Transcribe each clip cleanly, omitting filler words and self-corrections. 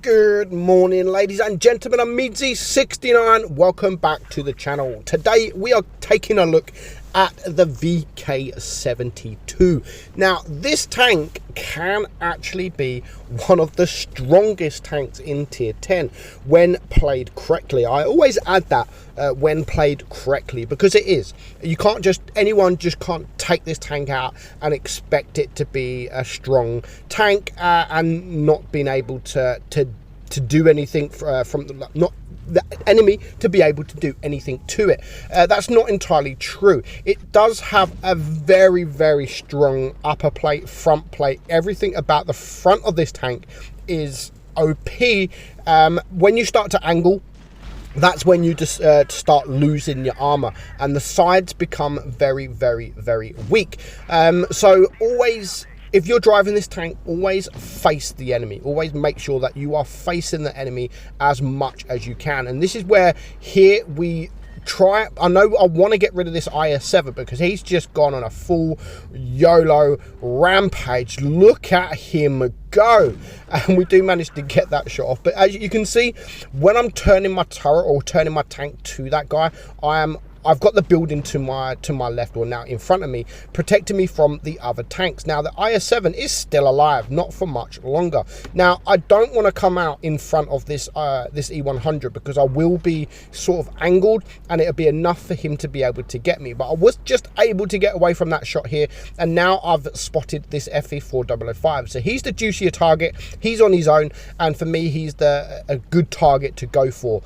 Good morning, ladies and gentlemen. I'm meadsyreplays. Welcome back to the channel. Today we are taking a look at the VK72. Now, this tank can actually be one of the strongest tanks in tier 10 when played correctly. I always add that when played correctly, because it is. You can't just, anyone just can't take this tank out and expect it to be a strong tank and not being able to do anything from the enemy to be able to do anything to it. That's not entirely true. It does have a very, very strong upper plate, front plate. Everything about the front of this tank is OP. When you start to angle, that's when you just start losing your armor, and the sides become very, very, very weak. So always, if you're driving this tank, always face the enemy. Always make sure that you are facing the enemy as much as you can. And this is where here we try. I know I want to get rid of this IS-7 because he's just gone on a full YOLO rampage. Look at him go. And we do manage to get that shot off. But as you can see, when I'm turning my turret or turning my tank to that guy, I've got the building to my left, or now in front of me, protecting me from the other tanks. Now the IS-7 is still alive, not for much longer. Now I don't want to come out in front of this this E100 because I will be sort of angled and it'll be enough for him to be able to get me. But I was just able to get away from that shot here, and now I've spotted this FE4005. So he's the juicier target. He's on his own, and for me he's a good target to go for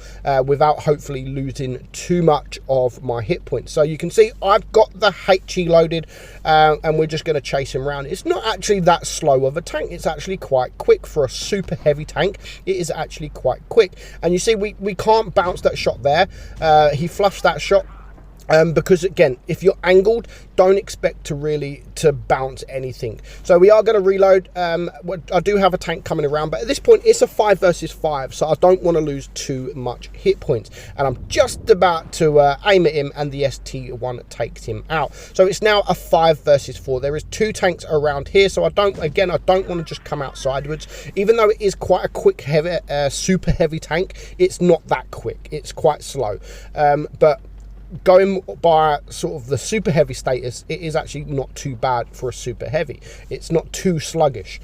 without hopefully losing too much of my hit points. So you can see I've got the HE loaded, and we're just going to chase him around. It's not actually that slow of a tank. It's actually quite quick for a super heavy tank. It is actually quite quick, and you see we can't bounce that shot there. He flushed that shot because again, if you're angled, don't expect to bounce anything. So we are going to reload. I do have a tank coming around, but at this point it's a 5 versus 5, so I don't want to lose too much hit points, and I'm just about to aim at him, and the ST1 takes him out. So it's now a 5 versus 4. There is 2 tanks around here, so I don't want to just come out sideways. Even though it is quite a quick heavy super heavy tank, it's not that quick. It's quite slow, but going by sort of the super heavy status, it is actually not too bad for a super heavy. It's not too sluggish.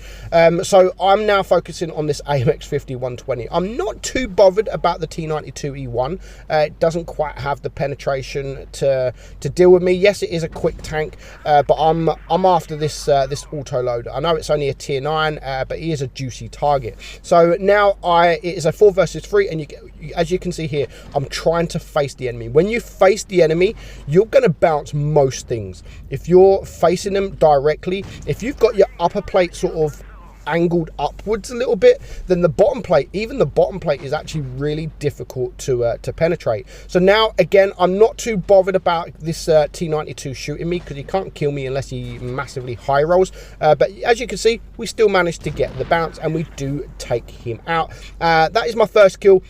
So I'm now focusing on this AMX 5120. I'm not too bothered about the T92E1. It doesn't quite have the penetration to deal with me. Yes, it is a quick tank, but I'm after this this auto loader. I know it's only a tier 9, but he is a juicy target. So now it is a 4 versus 3, and as you can see here, I'm trying to face the enemy. When you face the enemy, you're going to bounce most things. If you're facing them directly, if you've got your upper plate sort of angled upwards a little bit, then the bottom plate, even the bottom plate, is actually really difficult to penetrate. So now again, I'm not too bothered about this T92 shooting me, because he can't kill me unless he massively high rolls, but as you can see, we still managed to get the bounce, and we do take him out. That is my first kill.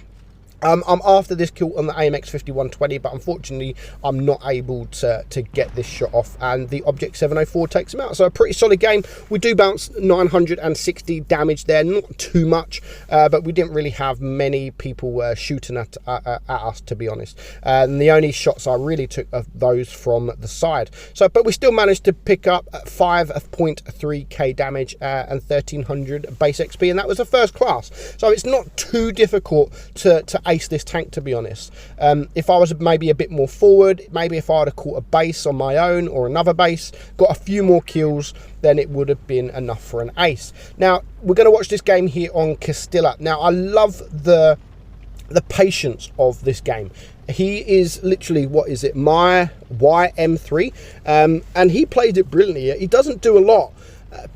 I'm after this kill on the AMX 5120, but unfortunately I'm not able to get this shot off, and the Object 704 takes him out. So a pretty solid game. We do bounce 960 damage there, not too much, but we didn't really have many people shooting at us, to be honest, and the only shots I really took of those from the side. So but we still managed to pick up 5.3k damage and 1300 base XP, and that was a first class. So it's not too difficult to ace this tank, to be honest. If I was maybe a bit more forward, maybe if I had caught a base on my own or another base, got a few more kills, then it would have been enough for an ace. Now we're going to watch this game here on Castilla. Now I love the patience of this game. He is literally, what is it, my YM3, and he played it brilliantly. He doesn't do a lot,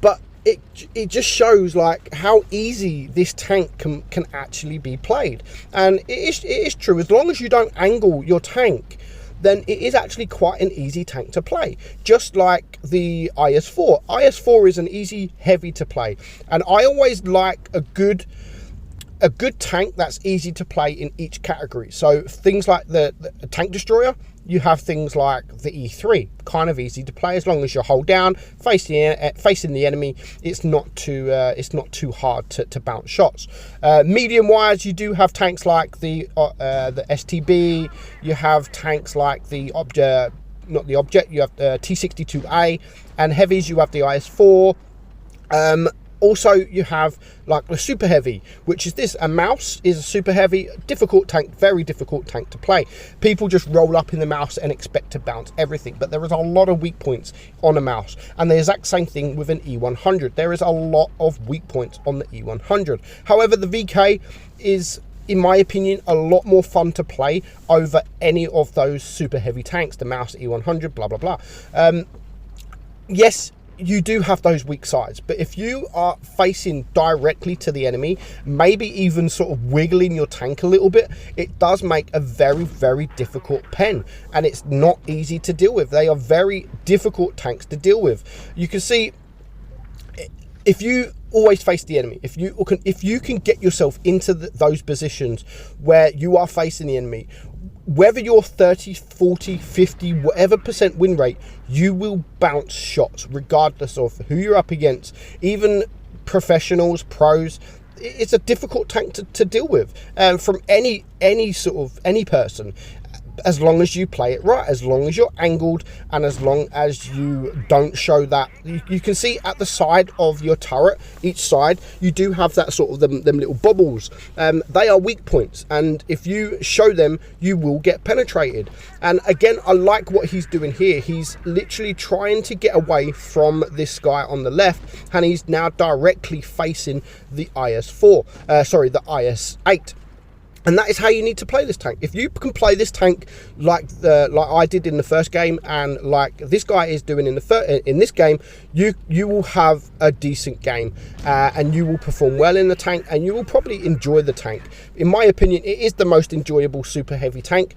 but it just shows like how easy this tank can actually be played. And it is true, as long as you don't angle your tank, then it is actually quite an easy tank to play, just like the IS-4. IS-4 is an easy heavy to play, and I always like a good tank that's easy to play in each category. So things like the tank destroyer, you have things like the E3, kind of easy to play as long as you hold down, facing the enemy. It's not too hard to bounce shots. Medium wise, you do have tanks like the STB. You have tanks like the object, not the object. You have the T62A, and heavies. You have the IS-4. Also, you have like the super heavy, which is this. A mouse is a super heavy, difficult tank, very difficult tank to play. People just roll up in the mouse and expect to bounce everything, but there is a lot of weak points on a mouse, and the exact same thing with an E100. There is a lot of weak points on the E100. However, the VK is, in my opinion, a lot more fun to play over any of those super heavy tanks, the mouse, E100, blah, blah, blah. Yes, you do have those weak sides, but if you are facing directly to the enemy, maybe even sort of wiggling your tank a little bit, it does make a very, very difficult pen, and it's not easy to deal with. They are very difficult tanks to deal with. You can see, if you always face the enemy, if you can get yourself into those positions where you are facing the enemy, whether you're 30, 40, 50, whatever percent win rate, you will bounce shots regardless of who you're up against. Even professionals, pros, it's a difficult tank to deal with from any person, as long as you play it right, as long as you're angled, and as long as you don't show that. You can see at the side of your turret, each side, you do have that sort of them little bubbles. They are weak points, and if you show them, you will get penetrated. And again, I like what he's doing here. He's literally trying to get away from this guy on the left, and he's now directly facing the IS-4, sorry, the IS-8. And that is how you need to play this tank. If you can play this tank like I did in the first game, and like this guy is doing in this game, you will have a decent game, and you will perform well in the tank, and you will probably enjoy the tank. In my opinion, it is the most enjoyable super heavy tank.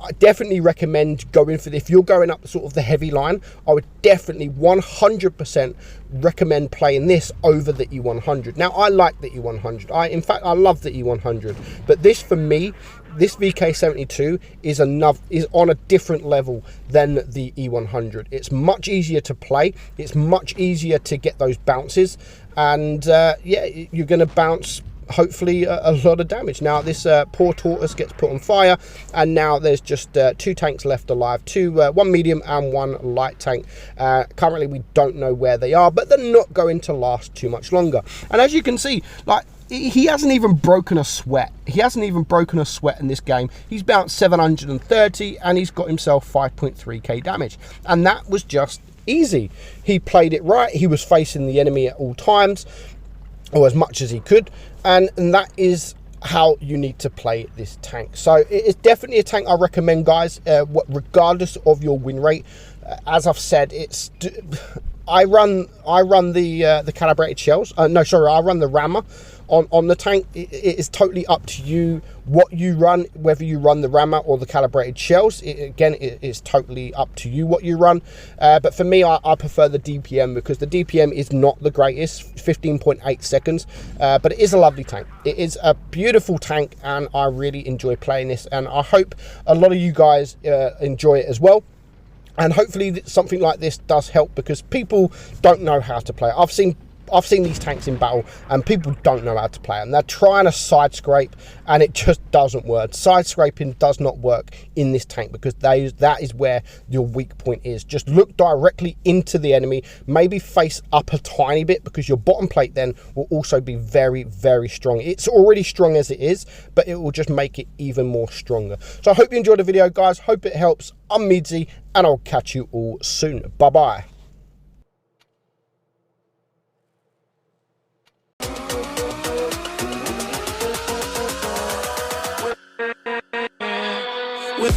I definitely recommend going for if you're going up sort of the heavy line, I would definitely 100% recommend playing this over the E100. Now, I like the E100. In fact, I love the E100. But this, for me, this VK72 is on a different level than the E100. It's much easier to play. It's much easier to get those bounces. And yeah, you're going to bounce hopefully a lot of damage. Now this poor tortoise gets put on fire, and now there's just 2 tanks left alive, one medium and 1 light tank. Currently we don't know where they are, but they're not going to last too much longer. And as you can see, like, he hasn't even broken a sweat. He hasn't even broken a sweat in this game. He's bounced 730 and he's got himself 5.3k damage, and that was just easy. He played it right. He was facing the enemy at all times, or as much as he could, and that is how you need to play this tank. So it's definitely a tank I recommend, guys, regardless of your win rate. As I've said, I run the calibrated shells. No, sorry, I run the rammer on the tank. It is totally up to you what you run, whether you run the rammer or the calibrated shells. Again, it is totally up to you what you run. But for me, I prefer the DPM, because the DPM is not the greatest, 15.8 seconds, but it is a lovely tank. It is a beautiful tank, and I really enjoy playing this, and I hope a lot of you guys enjoy it as well. And hopefully something like this does help, because people don't know how to play. I've seen these tanks in battle, and people don't know how to play them. They're trying to side scrape, and it just doesn't work. Side scraping does not work in this tank, because that is where your weak point is. Just look directly into the enemy, maybe face up a tiny bit, because your bottom plate then will also be very, very strong. It's already strong as it is, but it will just make it even more stronger. So I hope you enjoyed the video, guys. Hope it helps. I'm Meadsy, and I'll catch you all soon. Bye-bye. With